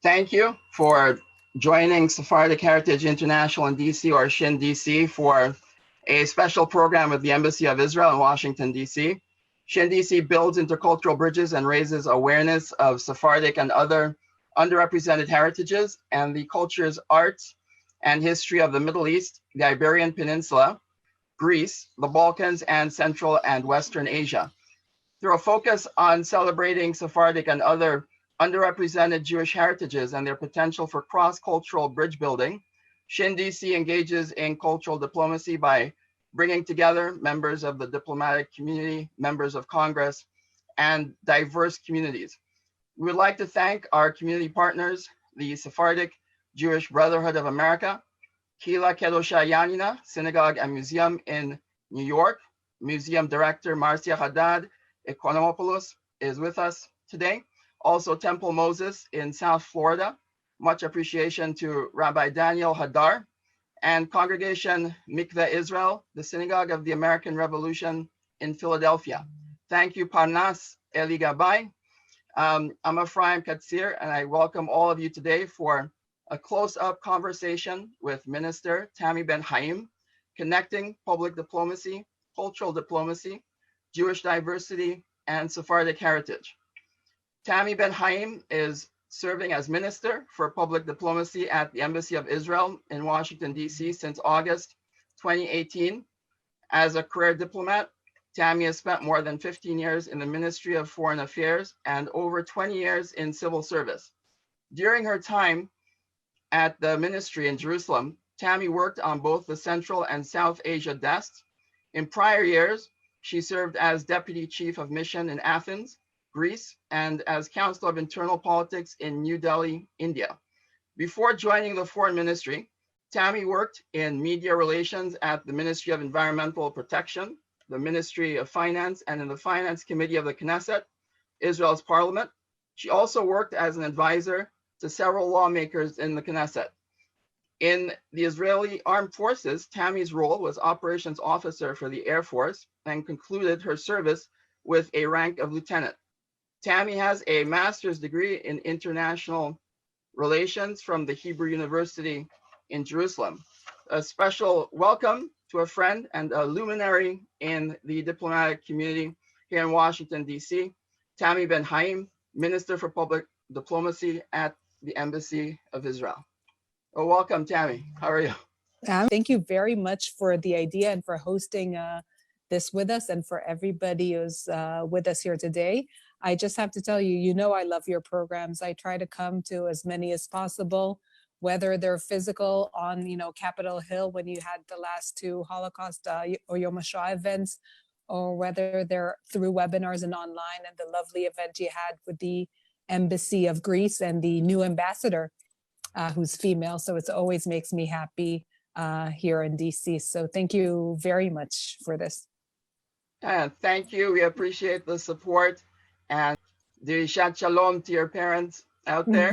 Thank you for joining Sephardic Heritage International in DC, or SHIN-DC, for a special program with the Embassy of Israel in Washington, DC. SHIN-DC builds intercultural bridges and raises awareness of Sephardic and other underrepresented heritages and the cultures, arts, and history of the Middle East, the Iberian Peninsula, Greece, the Balkans, and Central and Western Asia. Through a focus on celebrating Sephardic and other underrepresented Jewish heritages and their potential for cross-cultural bridge building, SHIN-DC engages in cultural diplomacy by bringing together members of the diplomatic community, members of Congress, and diverse communities. We would like to thank our community partners, the Sephardic Jewish Brotherhood of America, Kila Kedosha Yanina Synagogue and Museum in New York. Museum Director Marcia Haddad Economopoulos is with us today. Also Temple Moses in South Florida. Much appreciation to Rabbi Daniel Hadar, and Congregation Mikveh Israel, the Synagogue of the American Revolution in Philadelphia. Thank you, Parnas Eli Gabay. I'm Ephraim Katsir, and I welcome all of you today for a close-up conversation with Minister Tammy Ben-Haim, connecting public diplomacy, cultural diplomacy, Jewish diversity, and Sephardic heritage. Tammy Ben-Haim is serving as Minister for Public Diplomacy at the Embassy of Israel in Washington, DC since August 2018. As a career diplomat, Tammy has spent more than 15 years in the Ministry of Foreign Affairs and over 20 years in civil service. During her time at the ministry in Jerusalem, Tammy worked on both the Central and South Asia desks. In prior years, she served as Deputy Chief of Mission in Athens, Greece, and as Council of Internal Politics in New Delhi, India. Before joining the Foreign Ministry, Tammy worked in media relations at the Ministry of Environmental Protection, the Ministry of Finance, and in the Finance Committee of the Knesset, Israel's parliament. She also worked as an advisor to several lawmakers in the Knesset. In the Israeli Armed Forces, Tammy's role was Operations Officer for the Air Force and concluded her service with a rank of lieutenant. Tammy has a master's degree in international relations from the Hebrew University in Jerusalem. A special welcome to a friend and a luminary in the diplomatic community here in Washington, DC, Tammy Ben-Haim, Minister for Public Diplomacy at the Embassy of Israel. Oh, welcome, Tammy. How are you? Thank you very much for the idea and for hosting this with us, and for everybody who's with us here today. I just have to tell you, you know, I love your programs. I try to come to as many as possible, whether they're physical on, Capitol Hill when you had the last two Holocaust or Yom HaShoah events, or whether they're through webinars and online, and the lovely event you had with the Embassy of Greece and the new ambassador who's female. So it always makes me happy here in DC. So thank you very much for this. Thank you. We appreciate the support, and the Shabbat Shalom to your parents out there.